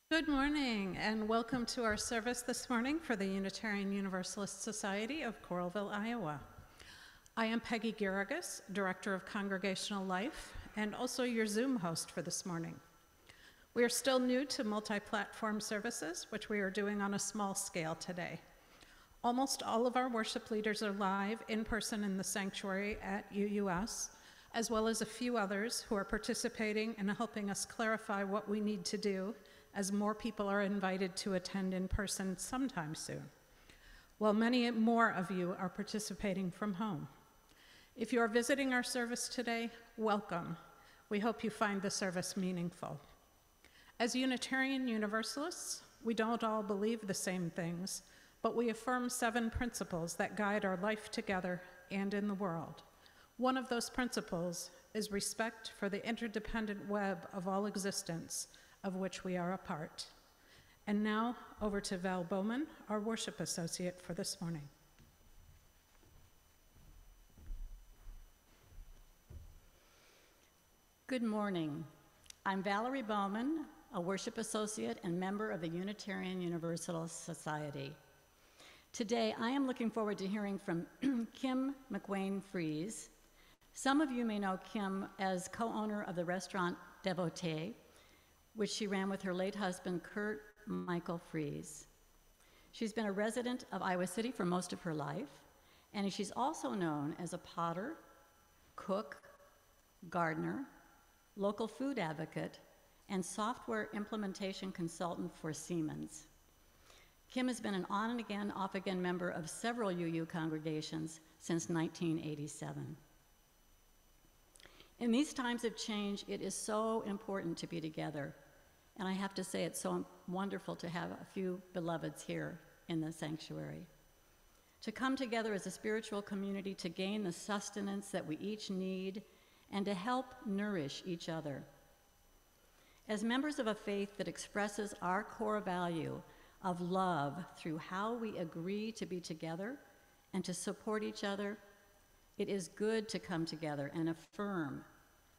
Good morning, and welcome to our service this morning for the Unitarian Universalist Society of Coralville, Iowa. I am Peggy Garrigus, Director of Congregational Life, and also your Zoom host for this morning. We are still new to multi-platform services, which we are doing on a small scale today. Almost all of our worship leaders are live in person in the sanctuary at UUS, as well as a few others who are participating and helping us clarify what we need to do as more people are invited to attend in person sometime soon, while many more of you are participating from home. If you are visiting our service today, welcome. We hope you find the service meaningful. As Unitarian Universalists, we don't all believe the same things, but we affirm 7 principles that guide our life together and in the world. One of those principles is respect for the interdependent web of all existence, of which we are a part. And now, over to Val Bowman, our worship associate for this morning. Good morning. I'm Valerie Bowman, a worship associate and member of the Unitarian Universalist Society. Today, I am looking forward to hearing from Kim McWane Friese. Some of you may know Kim as co-owner of the restaurant Devotee, which she ran with her late husband, Kurt Michael Friese. She's been a resident of Iowa City for most of her life, and she's also known as a potter, cook, gardener, local food advocate, and software implementation consultant for Siemens. Kim has been an on and again, off again member of several UU congregations since 1987. In these times of change, it is so important to be together. And I have to say, it's so wonderful to have a few beloveds here in the sanctuary. To come together as a spiritual community to gain the sustenance that we each need and to help nourish each other. As members of a faith that expresses our core value of love through how we agree to be together and to support each other, it is good to come together and affirm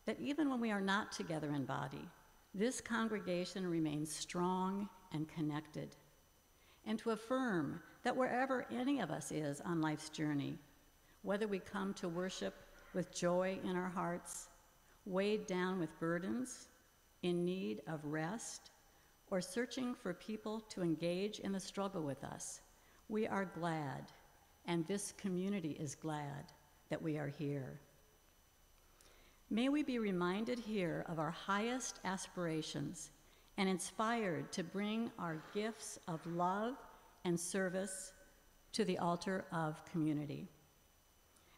that even when we are not together in body, this congregation remains strong and connected, and to affirm that wherever any of us is on life's journey, whether we come to worship with joy in our hearts, weighed down with burdens, in need of rest, or searching for people to engage in the struggle with us, we are glad, and this community is glad that we are here. May we be reminded here of our highest aspirations and inspired to bring our gifts of love and service to the altar of community.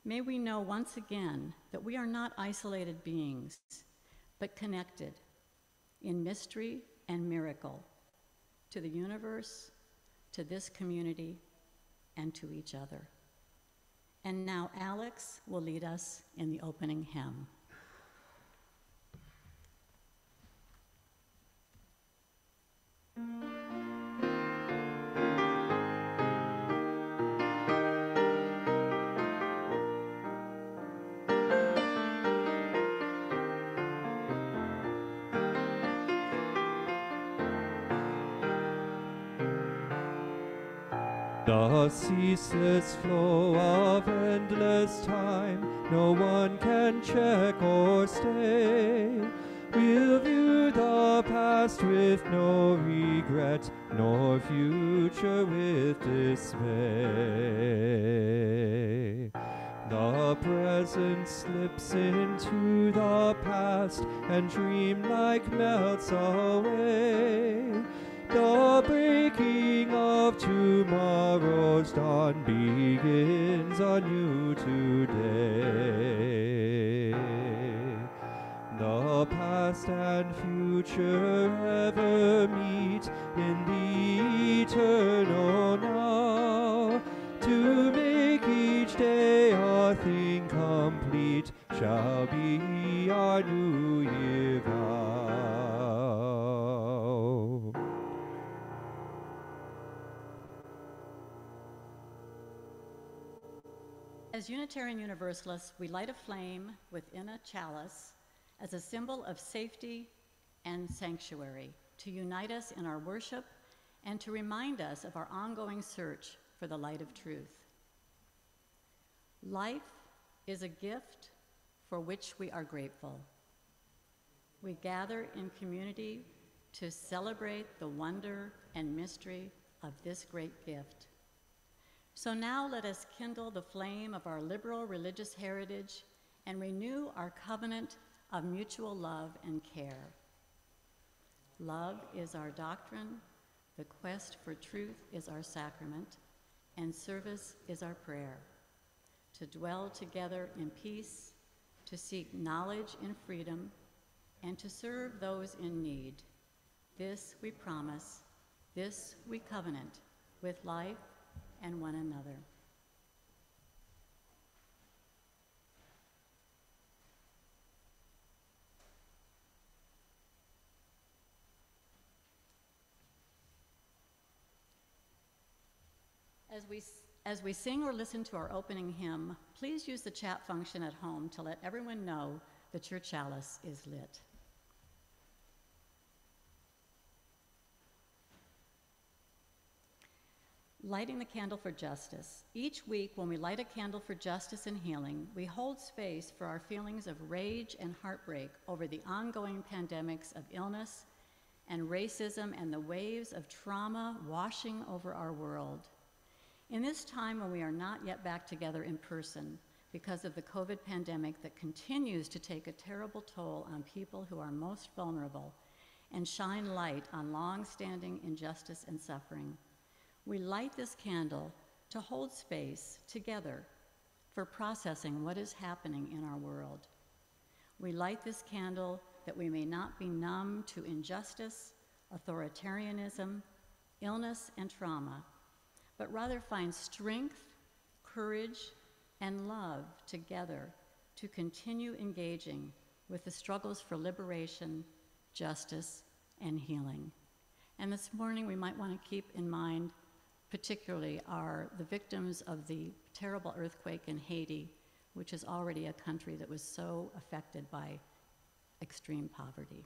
May we know once again that we are not isolated beings, but connected in mystery and miracle to the universe, to this community, and to each other. And now Alex will lead us in the opening hymn. The ceaseless flow of endless time, no one can check or stay. We'll view the past with no regret, nor future with dismay. The present slips into the past, and dream-like melts away. The breaking of tomorrow's dawn begins anew today. The past and future ever meet in the eternal now. To make each day a thing complete shall be our New Year vow. As Unitarian Universalists, we light a flame within a chalice as a symbol of safety and sanctuary to unite us in our worship, and to remind us of our ongoing search for the light of truth. Life is a gift for which we are grateful. We gather in community to celebrate the wonder and mystery of this great gift. So now let us kindle the flame of our liberal religious heritage and renew our covenant of mutual love and care. Love is our doctrine, the quest for truth is our sacrament, and service is our prayer. To dwell together in peace, to seek knowledge in freedom, and to serve those in need. This we promise, this we covenant with life and one another. As we sing or listen to our opening hymn, please use the chat function at home to let everyone know that your chalice is lit. Lighting the candle for justice. Each week when we light a candle for justice and healing, we hold space for our feelings of rage and heartbreak over the ongoing pandemics of illness and racism and the waves of trauma washing over our world. In this time when we are not yet back together in person because of the COVID pandemic that continues to take a terrible toll on people who are most vulnerable and shine light on long-standing injustice and suffering, we light this candle to hold space together for processing what is happening in our world. We light this candle that we may not be numb to injustice, authoritarianism, illness, and trauma, but rather find strength, courage, and love together to continue engaging with the struggles for liberation, justice, and healing. And this morning we might want to keep in mind particularly the victims of the terrible earthquake in Haiti, which is already a country that was so affected by extreme poverty.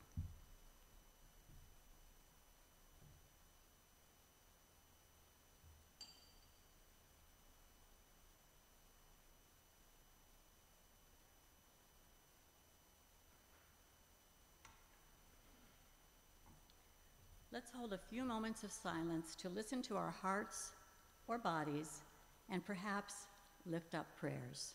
Let's hold a few moments of silence to listen to our hearts or bodies and perhaps lift up prayers.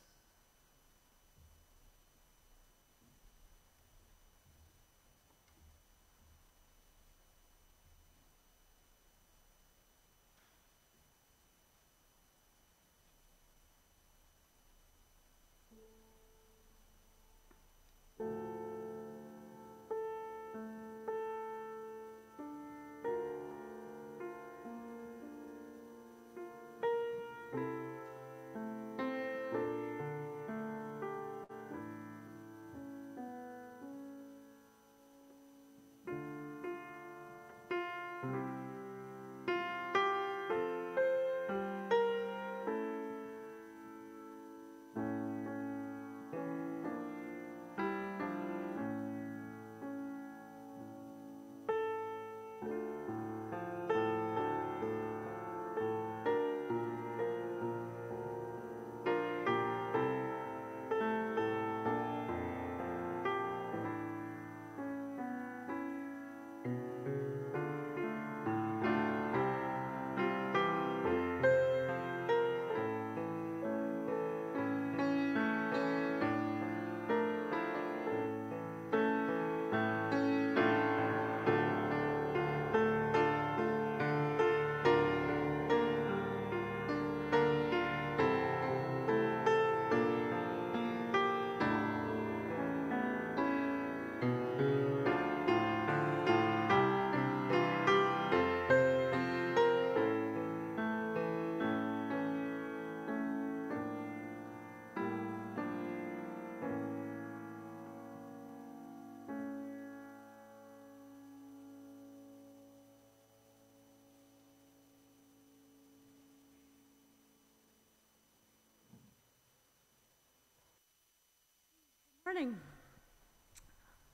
Morning.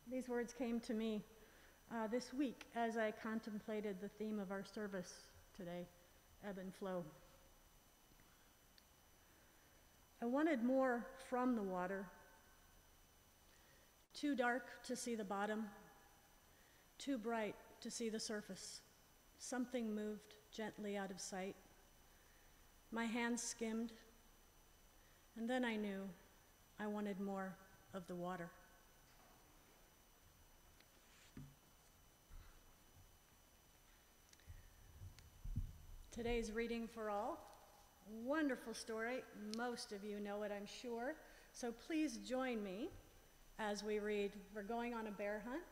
These words came to me this week as I contemplated the theme of our service today, Ebb and Flow. I wanted more from the water. Too dark to see the bottom, too bright to see the surface. Something moved gently out of sight. My hands skimmed, and then I knew I wanted more of the water. Today's reading for all, wonderful story. Most of you know it, I'm sure. So please join me as we read We're Going on a Bear Hunt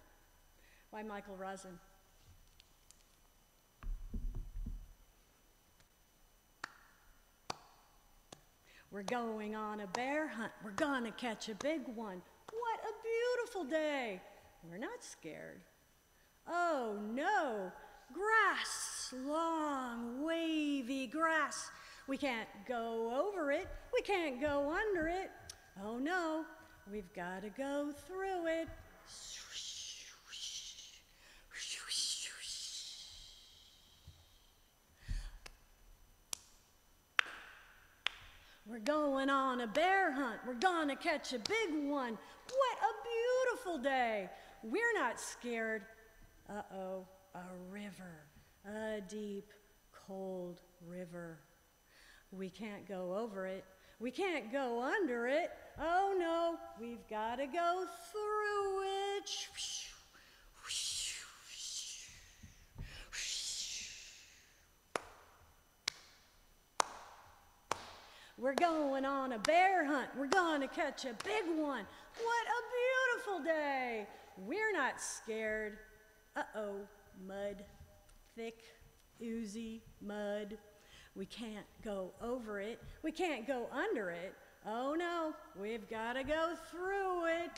by Michael Rosen. We're going on a bear hunt. We're gonna catch a big one. What a beautiful day. We're not scared. Oh no, grass, long, wavy grass. We can't go over it. We can't go under it. Oh no, we've got to go through it. We're going on a bear hunt. We're gonna catch a big one. What a beautiful day. We're not scared. Uh-oh, a river, a deep, cold river. We can't go over it. We can't go under it. Oh no, we've got to go through it. We're going on a bear hunt. We're gonna catch a big one. What a beautiful day. We're not scared. Uh-oh, mud, thick, oozy mud. We can't go over it. We can't go under it. Oh no, we've got to go through it.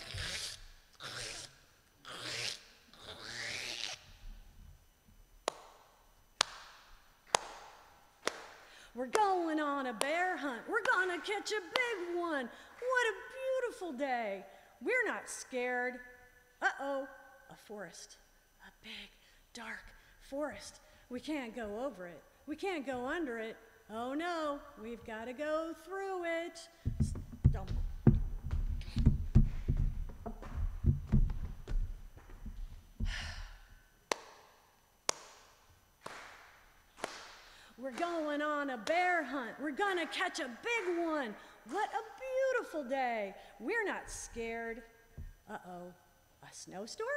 We're going on a bear hunt. We're gonna catch a big one. What a beautiful day. We're not scared. Uh-oh, a forest, a big, dark forest. We can't go over it. We can't go under it. Oh no, we've got to go through it. Stumble. We're going on a bear hunt. We're gonna catch a big one. What a beautiful day. We're not scared. Uh-oh, a snowstorm?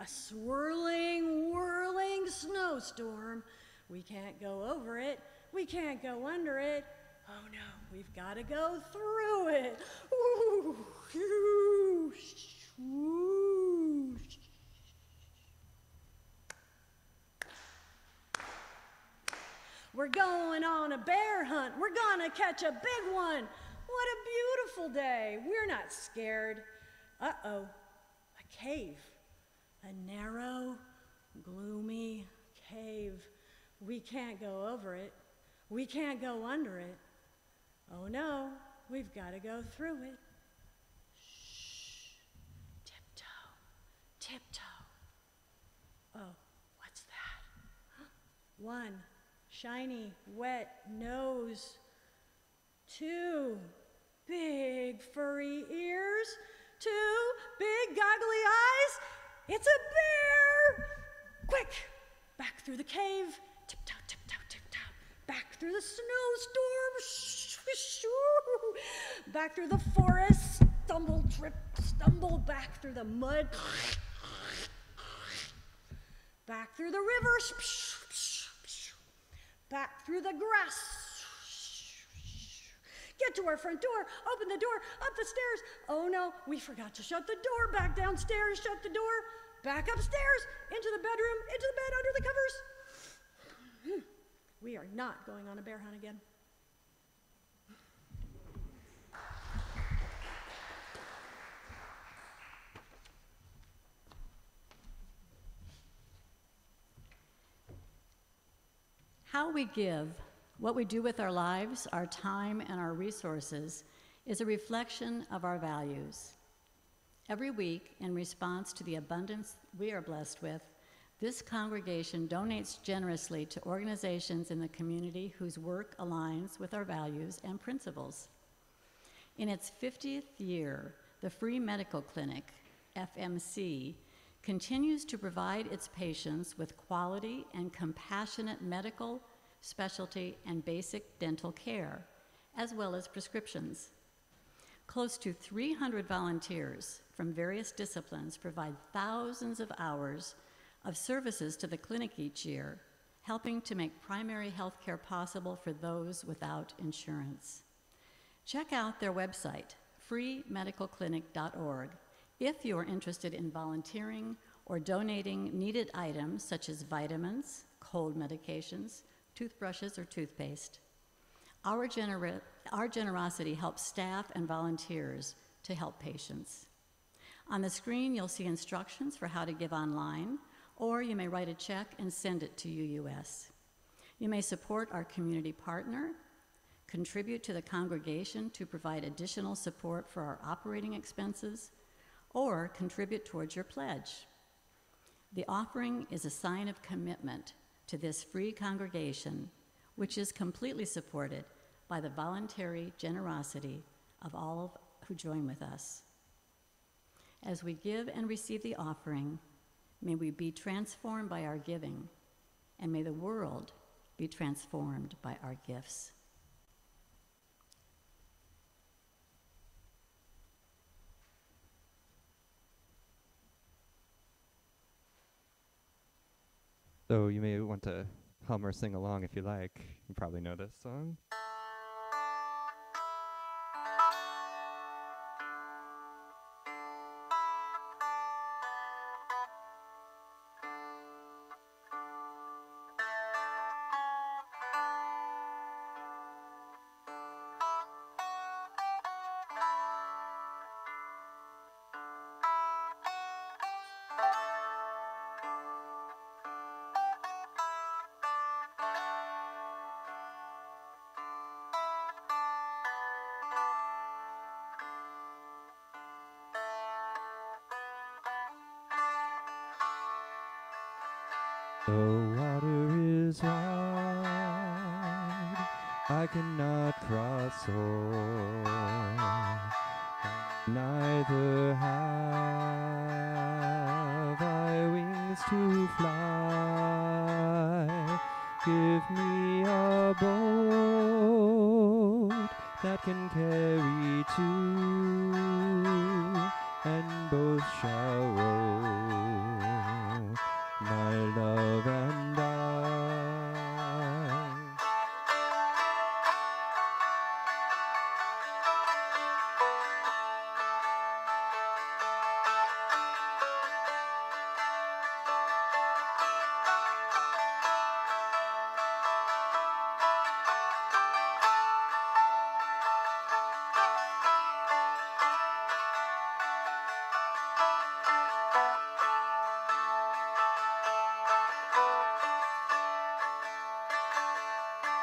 A swirling, whirling snowstorm. We can't go over it. We can't go under it. Oh no, we've got to go through it. Ooh, whoosh, whoosh. We're going on a bear hunt. We're gonna catch a big one. What a beautiful day. We're not scared. Uh-oh, a cave. A narrow, gloomy cave. We can't go over it. We can't go under it. Oh no, we've got to go through it. Shh. Tiptoe, tiptoe. Oh, what's that? One shiny, wet nose. Two big furry ears. Two big goggly eyes. It's a bear! Quick, back through the cave. Tiptoe, tiptoe, tiptoe. Back through the snowstorm. Back through the forest. Stumble, trip, stumble. Back through the mud. Back through the river. Back through the grass. Get to our front door. Open the door. Up the stairs. Oh no, we forgot to shut the door. Back downstairs. Shut the door. Back upstairs. Into the bedroom. Into the bed. Under the covers. We are not going on a bear hunt again. How we give, what we do with our lives, our time, and our resources is a reflection of our values. Every week, in response to the abundance we are blessed with, this congregation donates generously to organizations in the community whose work aligns with our values and principles. In its 50th year, the Free Medical Clinic, FMC, continues to provide its patients with quality and compassionate medical, specialty, and basic dental care, as well as prescriptions. Close to 300 volunteers from various disciplines provide thousands of hours of services to the clinic each year, helping to make primary health care possible for those without insurance. Check out their website, freemedicalclinic.org, if you are interested in volunteering or donating needed items such as vitamins, cold medications, toothbrushes, or toothpaste. Our generosity helps staff and volunteers to help patients. On the screen, you'll see instructions for how to give online, or you may write a check and send it to UUS. You may support our community partner, contribute to the congregation to provide additional support for our operating expenses, or contribute towards your pledge. The offering is a sign of commitment to this free congregation, which is completely supported by the voluntary generosity of all who join with us. As we give and receive the offering, may we be transformed by our giving, and may the world be transformed by our gifts. So you may want to hum or sing along if you like. You probably know this song. The water is wide, I cannot cross o'er, neither have I wings to fly. Give me a boat that can carry two, and both shall row, my love and I.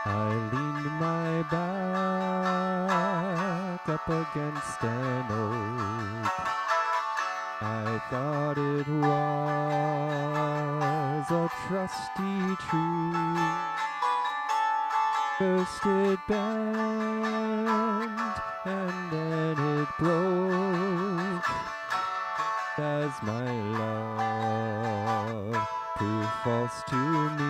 I leaned my back up against an oak. I thought it was a trusty tree. First it bent and then it broke, as my love proved false to me.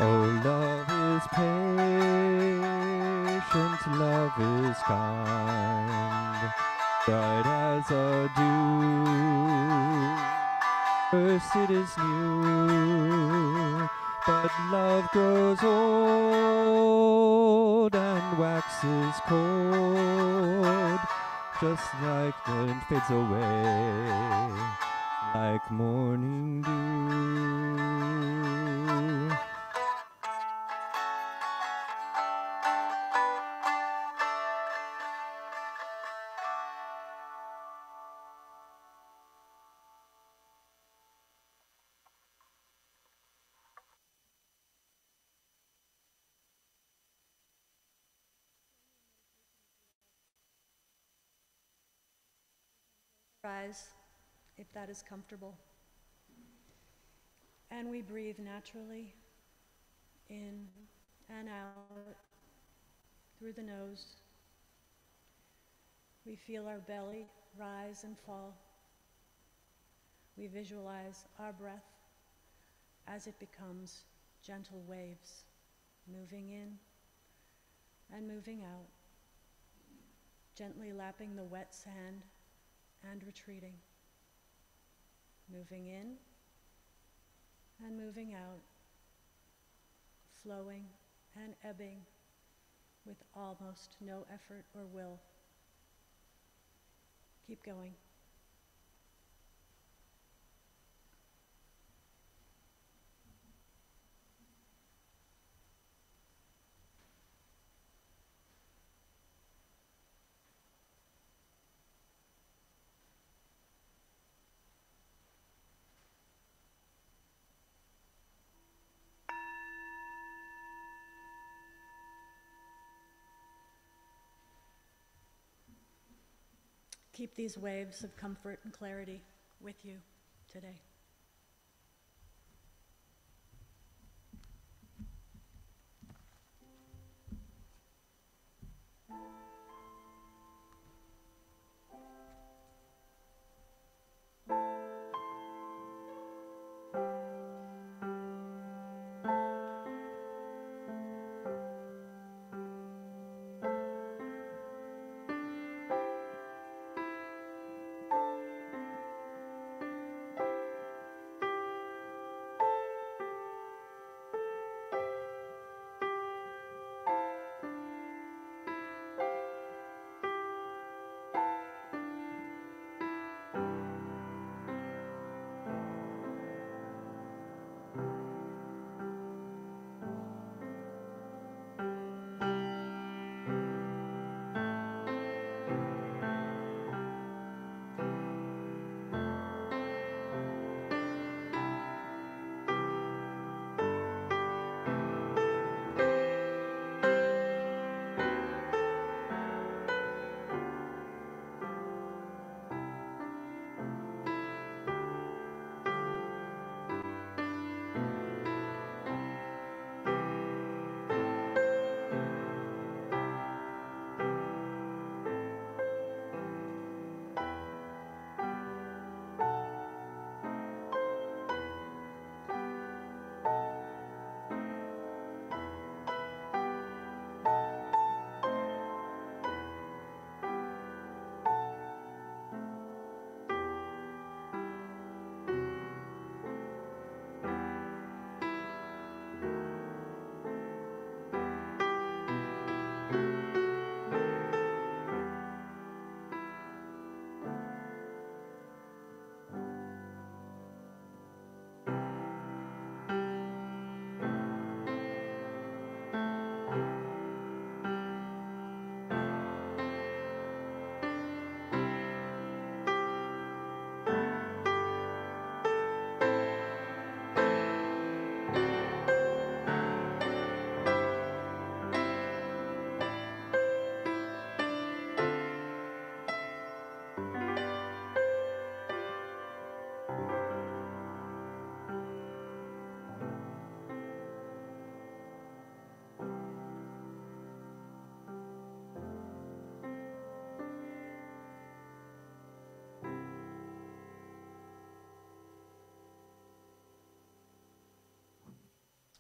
Oh, love is patient, love is kind, bright as a dew. First it is new, but love grows old and waxes cold just like then fades away, like morning dew. Rise, if that is comfortable. And we breathe naturally in and out through the nose. We feel our belly rise and fall. We visualize our breath as it becomes gentle waves, moving in and moving out, gently lapping the wet sand and retreating, moving in and moving out, flowing and ebbing with almost no effort or will. Keep going. Keep these waves of comfort and clarity with you today.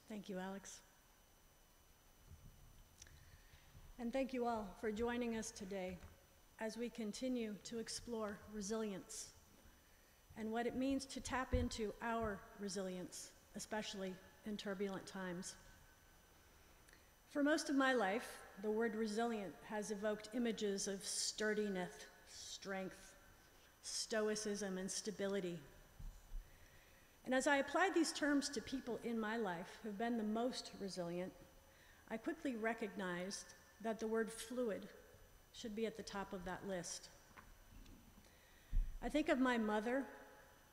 Thank you, Alex. And thank you all for joining us today as we continue to explore resilience and what it means to tap into our resilience, especially in turbulent times. For most of my life, the word resilient has evoked images of sturdiness, strength, stoicism, and stability. And as I applied these terms to people in my life who've been the most resilient, I quickly recognized that the word fluid should be at the top of that list. I think of my mother,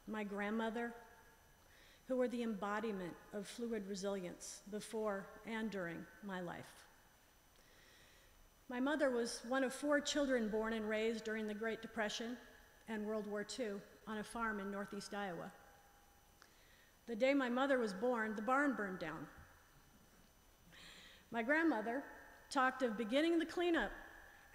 my grandmother, who were the embodiment of fluid resilience before and during my life. My mother was one of 4 children born and raised during the Great Depression and World War II on a farm in northeast Iowa. The day my mother was born, the barn burned down. My grandmother talked of beginning the cleanup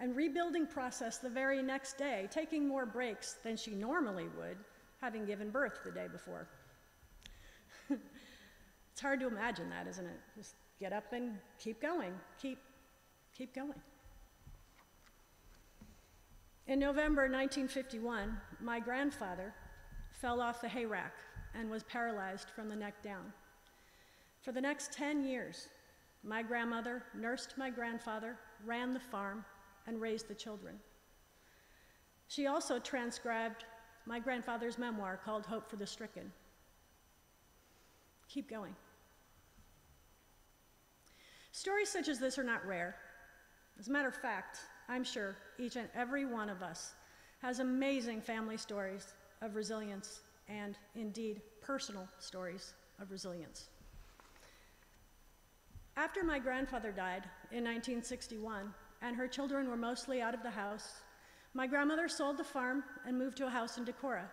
and rebuilding process the very next day, taking more breaks than she normally would, having given birth the day before. It's hard to imagine that, isn't it? Just get up and keep going, keep going. In November 1951, my grandfather fell off the hay rack and was paralyzed from the neck down. For the next 10 years, my grandmother nursed my grandfather, ran the farm, and raised the children. She also transcribed my grandfather's memoir called Hope for the Stricken. Keep going. Stories such as this are not rare. As a matter of fact, I'm sure each and every one of us has amazing family stories of resilience and, indeed, personal stories of resilience. After my grandfather died in 1961, and her children were mostly out of the house, my grandmother sold the farm and moved to a house in Decorah,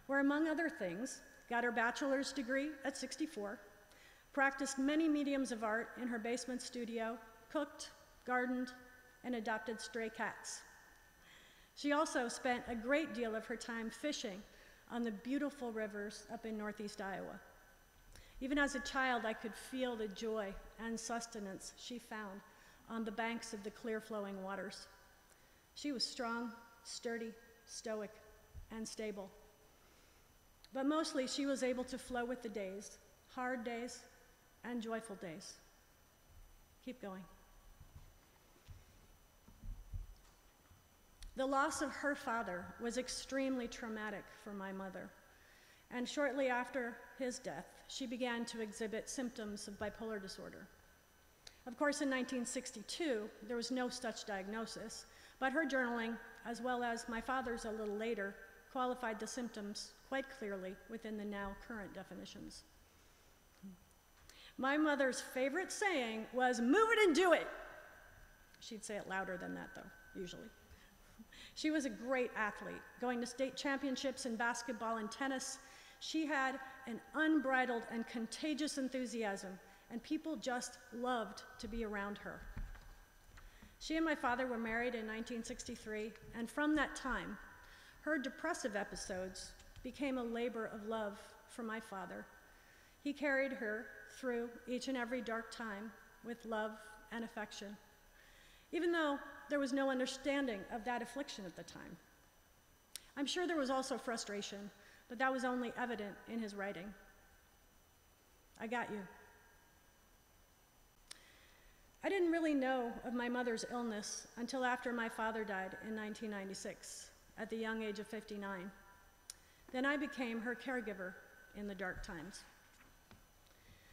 where, among other things, got her bachelor's degree at 64, practiced many mediums of art in her basement studio, cooked, gardened, and adopted stray cats. She also spent a great deal of her time fishing on the beautiful rivers up in northeast Iowa. Even as a child, I could feel the joy and sustenance she found on the banks of the clear-flowing waters. She was strong, sturdy, stoic, and stable. But mostly, she was able to flow with the days, hard days and joyful days. Keep going. The loss of her father was extremely traumatic for my mother, and shortly after his death, she began to exhibit symptoms of bipolar disorder. Of course, in 1962, there was no such diagnosis, but her journaling, as well as my father's a little later, qualified the symptoms quite clearly within the now current definitions. My mother's favorite saying was, "Move it and do it." She'd say it louder than that, though, usually. She was a great athlete, going to state championships in basketball and tennis. She had an unbridled and contagious enthusiasm, and people just loved to be around her. She and my father were married in 1963, and from that time, her depressive episodes became a labor of love for my father. He carried her through each and every dark time with love and affection, even though there was no understanding of that affliction at the time. I'm sure there was also frustration, but that was only evident in his writing. I got you. I didn't really know of my mother's illness until after my father died in 1996, at the young age of 59. Then I became her caregiver in the dark times.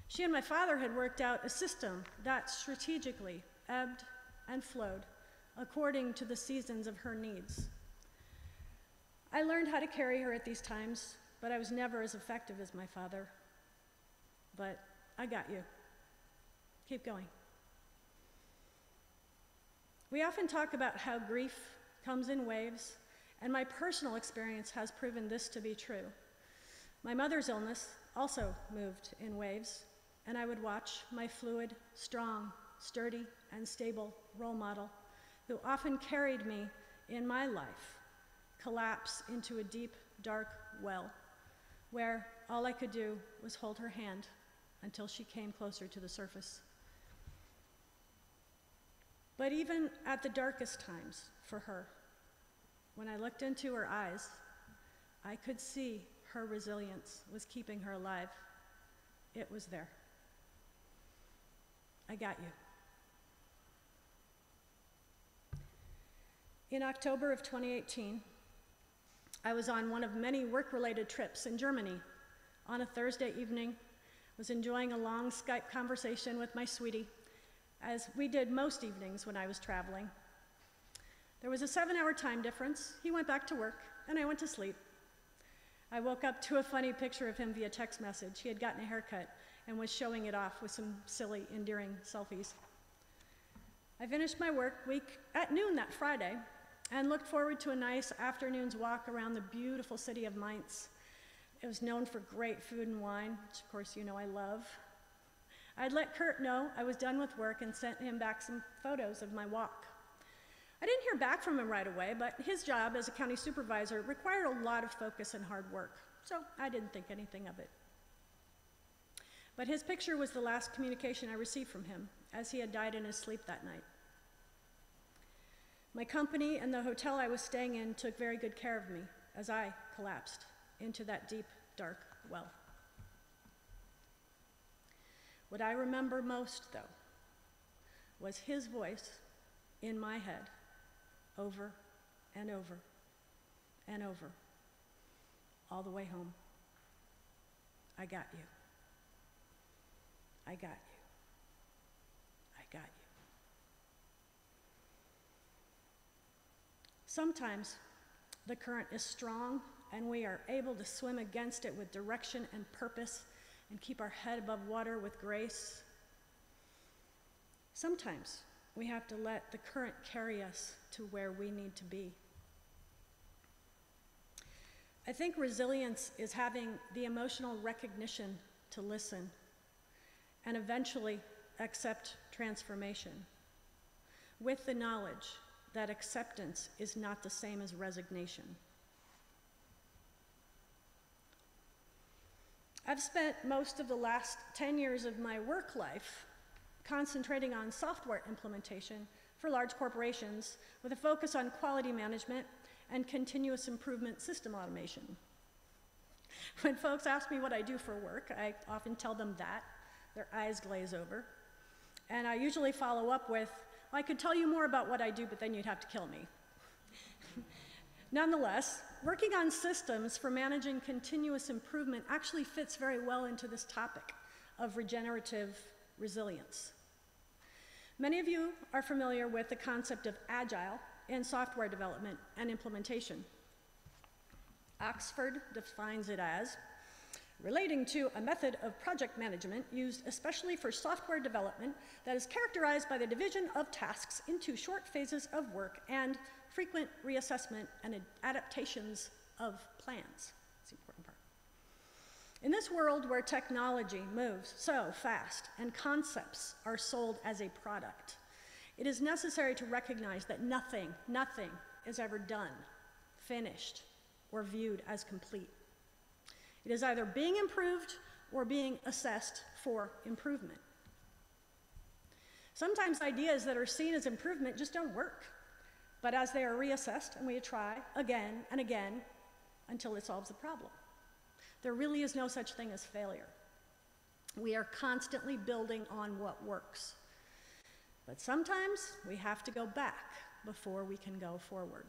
She and my father had worked out a system that strategically ebbed and flowed according to the seasons of her needs. I learned how to carry her at these times, but I was never as effective as my father. But I got you. Keep going. We often talk about how grief comes in waves, and my personal experience has proven this to be true. My mother's illness also moved in waves, and I would watch my fluid, strong, sturdy, and stable role model, who often carried me in my life, collapse into a deep, dark well, where all I could do was hold her hand until she came closer to the surface. But even at the darkest times for her, when I looked into her eyes, I could see her resilience was keeping her alive. It was there. I got you. In October of 2018, I was on one of many work-related trips in Germany. On a Thursday evening, was enjoying a long Skype conversation with my sweetie, as we did most evenings when I was traveling. There was a 7-hour time difference. He went back to work, and I went to sleep. I woke up to a funny picture of him via text message. He had gotten a haircut and was showing it off with some silly, endearing selfies. I finished my work week at noon that Friday and looked forward to a nice afternoon's walk around the beautiful city of Mainz. It was known for great food and wine, which of course you know I love. I'd let Kurt know I was done with work and sent him back some photos of my walk. I didn't hear back from him right away, but his job as a county supervisor required a lot of focus and hard work, so I didn't think anything of it. But his picture was the last communication I received from him, as he had died in his sleep that night. My company and the hotel I was staying in took very good care of me as I collapsed into that deep, dark well. What I remember most, though, was his voice in my head over and over and over, all the way home. I got you. I got you. I got you. Sometimes the current is strong and we are able to swim against it with direction and purpose and keep our head above water with grace. Sometimes we have to let the current carry us to where we need to be. I think resilience is having the emotional recognition to listen and eventually accept transformation, with the knowledge that acceptance is not the same as resignation. I've spent most of the last 10 years of my work life concentrating on software implementation for large corporations with a focus on quality management and continuous improvement system automation. When folks ask me what I do for work, I often tell them that. Their eyes glaze over. And I usually follow up with, well, I could tell you more about what I do, but then you'd have to kill me. Nonetheless, working on systems for managing continuous improvement actually fits very well into this topic of regenerative resilience. Many of you are familiar with the concept of agile in software development and implementation. Oxford defines it as relating to a method of project management used especially for software development that is characterized by the division of tasks into short phases of work and frequent reassessment and adaptations of plans. That's the important part. In this world where technology moves so fast and concepts are sold as a product, it is necessary to recognize that nothing is ever done, finished, or viewed as complete. It is either being improved or being assessed for improvement. Sometimes ideas that are seen as improvement just don't work, but as they are reassessed and we try again and again until it solves the problem. There really is no such thing as failure. We are constantly building on what works. But sometimes we have to go back before we can go forward.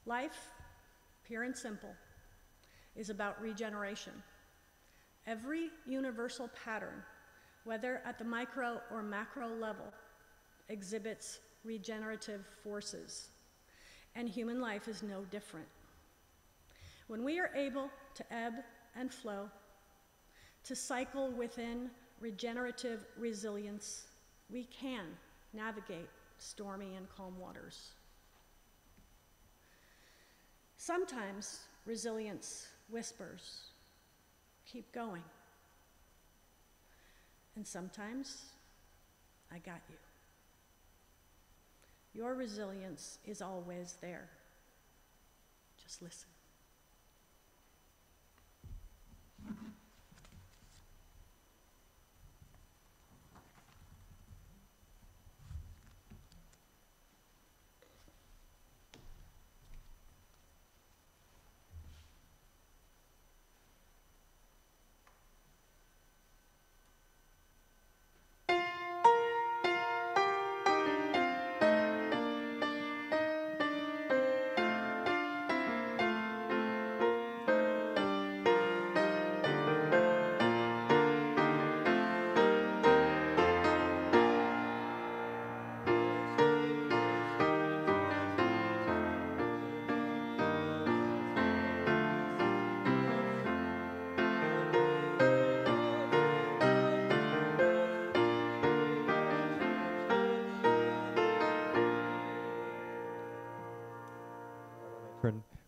Life, pure and simple, is about regeneration. Every universal pattern, whether at the micro or macro level, exhibits regenerative forces, and human life is no different. When we are able to ebb and flow, to cycle within regenerative resilience, we can navigate stormy and calm waters. Sometimes resilience whispers, keep going. And sometimes, I got you. Your resilience is always there. Just listen.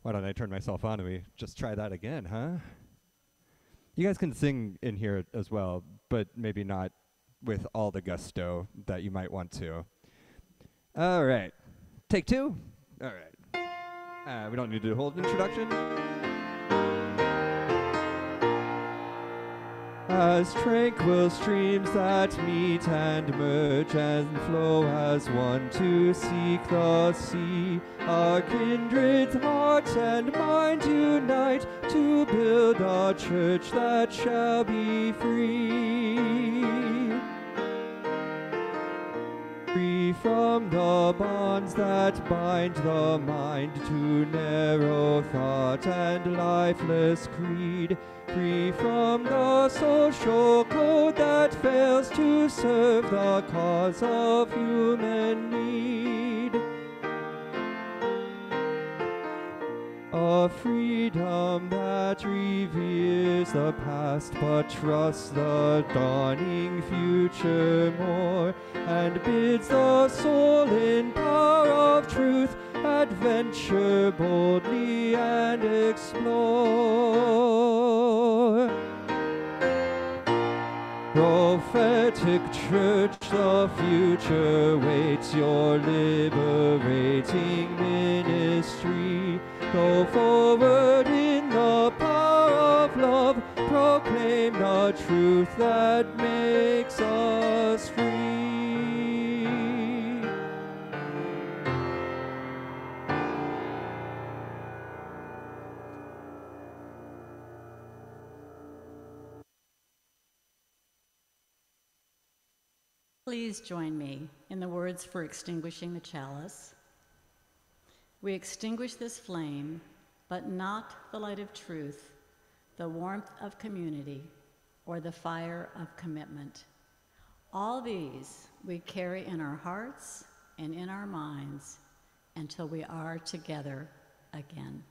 Why don't I turn myself on and we just try that again, huh? You guys can sing in here as well, but maybe not with all the gusto that you might want to. All right. Take 2. All right. We don't need to hold an introduction. As tranquil streams that meet and merge and flow as one to seek the sea, our kindred hearts and minds unite to build a church that shall be free. Free from the bonds that bind the mind to narrow thought and lifeless creed. Free from the social code that fails to serve the cause of human need. A freedom that reveres the past but trusts the dawning future more, and bids the soul in power of truth adventure boldly and explore. Prophetic church, the future waits your liberating ministry. Go forward in the power of love, proclaim the truth that makes us free. Please join me in the words for extinguishing the chalice. We extinguish this flame, but not the light of truth, the warmth of community, or the fire of commitment. All these we carry in our hearts and in our minds until we are together again.